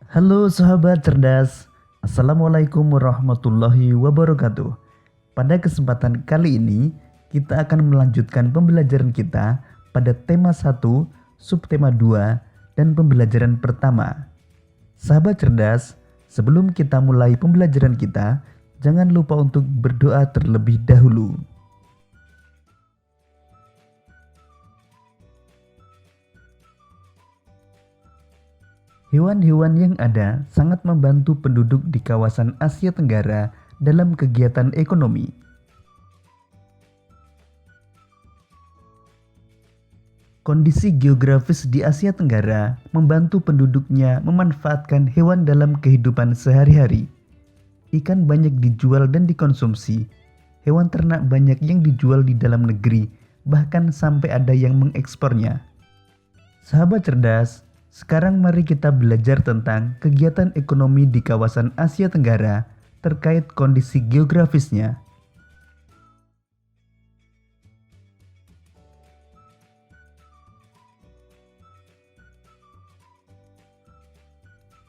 Halo sahabat cerdas, Assalamualaikum warahmatullahi wabarakatuh. Pada kesempatan kali ini, kita akan melanjutkan pembelajaran kita pada tema 1, subtema 2, dan pembelajaran pertama. Sahabat cerdas, sebelum kita mulai pembelajaran kita, jangan lupa untuk berdoa terlebih dahulu. Hewan-hewan yang ada sangat membantu penduduk di kawasan Asia Tenggara dalam kegiatan ekonomi. Kondisi geografis di Asia Tenggara membantu penduduknya memanfaatkan hewan dalam kehidupan sehari-hari. Ikan banyak dijual dan dikonsumsi. Hewan ternak banyak yang dijual di dalam negeri, bahkan sampai ada yang mengekspornya. Sahabat cerdas, sekarang mari kita belajar tentang kegiatan ekonomi di kawasan Asia Tenggara terkait kondisi geografisnya.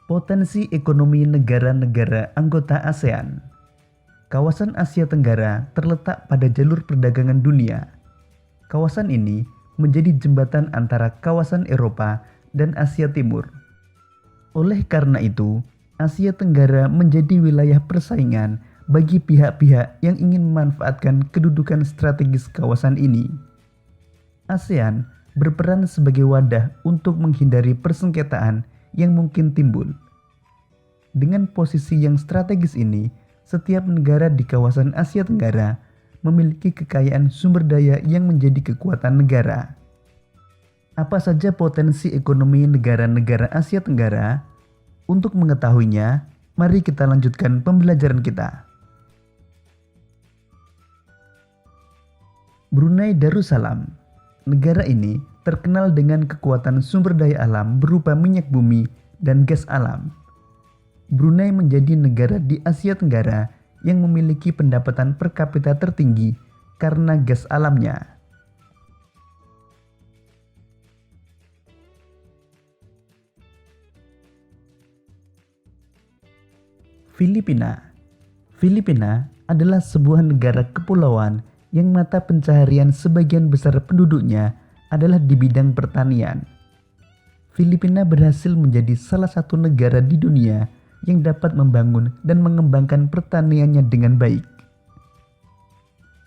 Potensi ekonomi negara-negara anggota ASEAN. Kawasan Asia Tenggara terletak pada jalur perdagangan dunia. Kawasan ini menjadi jembatan antara kawasan Eropa dan Asia Timur. Oleh karena itu, Asia Tenggara menjadi wilayah persaingan bagi pihak-pihak yang ingin memanfaatkan kedudukan strategis kawasan ini. ASEAN berperan sebagai wadah untuk menghindari persengketaan yang mungkin timbul. Dengan posisi yang strategis ini, setiap negara di kawasan Asia Tenggara memiliki kekayaan sumber daya yang menjadi kekuatan negara. Apa saja potensi ekonomi negara-negara Asia Tenggara? Untuk mengetahuinya, mari kita lanjutkan pembelajaran kita. Brunei Darussalam. Negara ini terkenal dengan kekuatan sumber daya alam berupa minyak bumi dan gas alam. Brunei menjadi negara di Asia Tenggara yang memiliki pendapatan per kapita tertinggi karena gas alamnya. Filipina. Filipina adalah sebuah negara kepulauan yang mata pencaharian sebagian besar penduduknya adalah di bidang pertanian. Filipina berhasil menjadi salah satu negara di dunia yang dapat membangun dan mengembangkan pertaniannya dengan baik.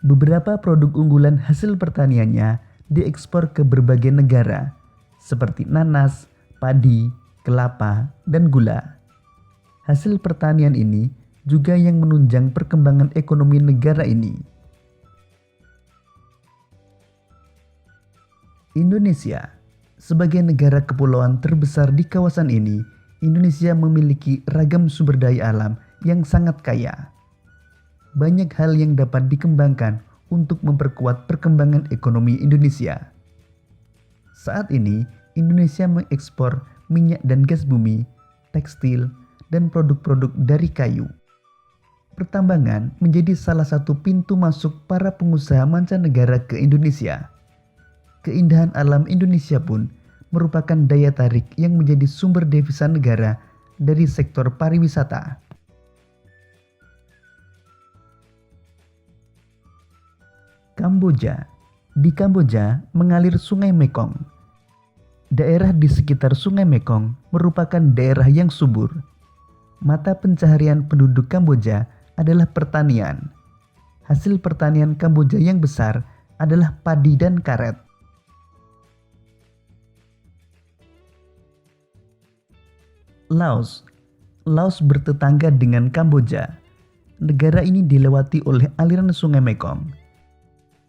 Beberapa produk unggulan hasil pertaniannya diekspor ke berbagai negara, seperti nanas, padi, kelapa, dan gula. Hasil pertanian ini juga yang menunjang perkembangan ekonomi negara ini. Indonesia. Sebagai negara kepulauan terbesar di kawasan ini, Indonesia memiliki ragam sumber daya alam yang sangat kaya. Banyak hal yang dapat dikembangkan untuk memperkuat perkembangan ekonomi Indonesia. Saat ini, Indonesia mengekspor minyak dan gas bumi, tekstil, dan produk-produk dari kayu. Pertambangan menjadi salah satu pintu masuk para pengusaha mancanegara ke Indonesia. Keindahan alam Indonesia pun merupakan daya tarik yang menjadi sumber devisa negara dari sektor pariwisata. Kamboja. Di Kamboja mengalir Sungai Mekong. Daerah di sekitar Sungai Mekong merupakan daerah yang subur. Mata pencaharian penduduk Kamboja adalah pertanian. Hasil pertanian Kamboja yang besar adalah padi dan karet. Laos. Laos bertetangga dengan Kamboja. Negara ini dilewati oleh aliran Sungai Mekong.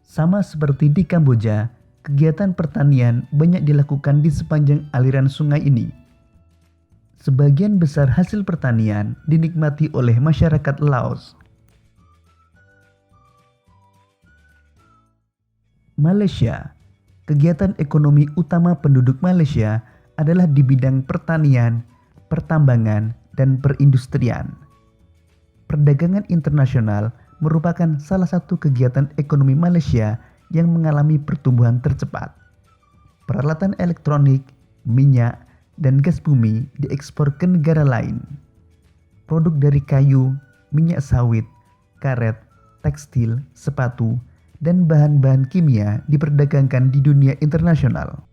Sama seperti di Kamboja, kegiatan pertanian banyak dilakukan di sepanjang aliran sungai ini. Sebagian besar hasil pertanian dinikmati oleh masyarakat Laos. Malaysia. Kegiatan ekonomi utama penduduk Malaysia adalah di bidang pertanian, pertambangan, dan perindustrian. Perdagangan internasional merupakan salah satu kegiatan ekonomi Malaysia yang mengalami pertumbuhan tercepat. Peralatan elektronik, minyak, dan gas bumi diekspor ke negara lain. Produk dari kayu, minyak sawit, karet, tekstil, sepatu, dan bahan-bahan kimia diperdagangkan di dunia internasional.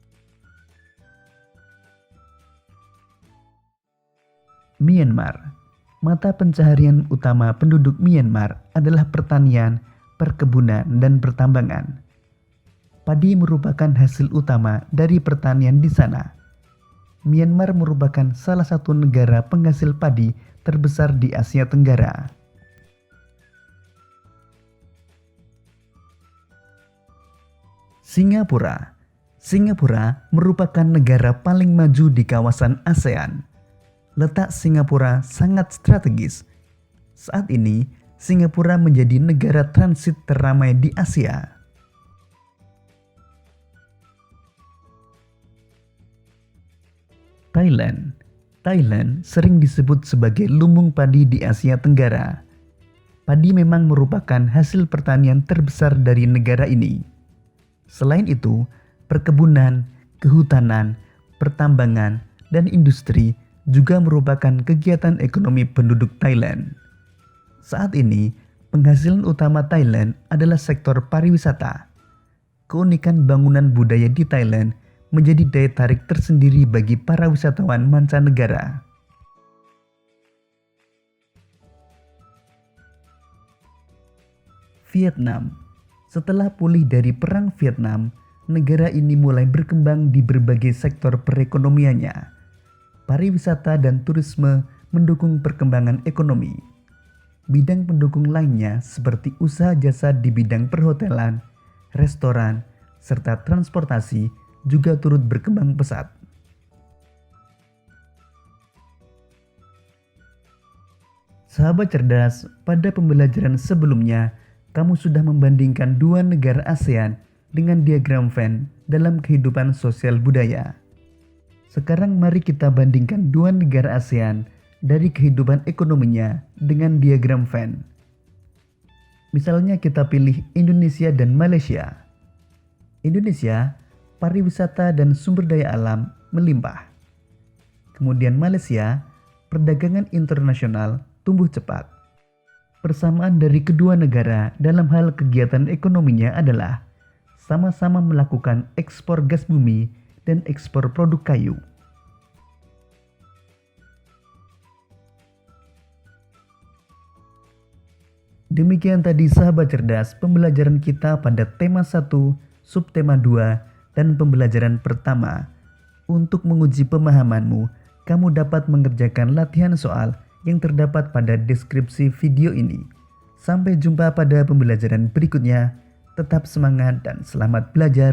Myanmar. Mata pencaharian utama penduduk Myanmar adalah pertanian, perkebunan, dan pertambangan. Padi merupakan hasil utama dari pertanian di sana. Myanmar merupakan salah satu negara penghasil padi terbesar di Asia Tenggara. Singapura. Singapura merupakan negara paling maju di kawasan ASEAN. Letak Singapura sangat strategis. Saat ini, Singapura menjadi negara transit teramai di Asia. Thailand. Thailand sering disebut sebagai lumbung padi di Asia Tenggara. Padi memang merupakan hasil pertanian terbesar dari negara ini. Selain itu, perkebunan, kehutanan, pertambangan, dan industri juga merupakan kegiatan ekonomi penduduk Thailand. Saat ini, penghasilan utama Thailand adalah sektor pariwisata. Keunikan bangunan budaya di Thailand menjadi daya tarik tersendiri bagi para wisatawan mancanegara. Vietnam. Setelah pulih dari Perang Vietnam, negara ini mulai berkembang di berbagai sektor perekonomiannya. Pariwisata dan turisme mendukung perkembangan ekonomi. Bidang pendukung lainnya seperti usaha jasa di bidang perhotelan, restoran, serta transportasi juga turut berkembang pesat. Sahabat cerdas, pada pembelajaran sebelumnya, kamu sudah membandingkan dua negara ASEAN dengan diagram Venn dalam kehidupan sosial budaya. Sekarang mari kita bandingkan dua negara ASEAN dari kehidupan ekonominya dengan diagram Venn. Misalnya kita pilih Indonesia dan Malaysia. Indonesia, pariwisata dan sumber daya alam melimpah. Kemudian Malaysia, perdagangan internasional tumbuh cepat. Persamaan dari kedua negara dalam hal kegiatan ekonominya adalah sama-sama melakukan ekspor gas bumi dan ekspor produk kayu. Demikian tadi sahabat cerdas pembelajaran kita pada tema 1, subtema 2, dan pembelajaran pertama. Untuk menguji pemahamanmu, kamu dapat mengerjakan latihan soal yang terdapat pada deskripsi video ini. Sampai jumpa pada pembelajaran berikutnya. Tetap semangat dan selamat belajar.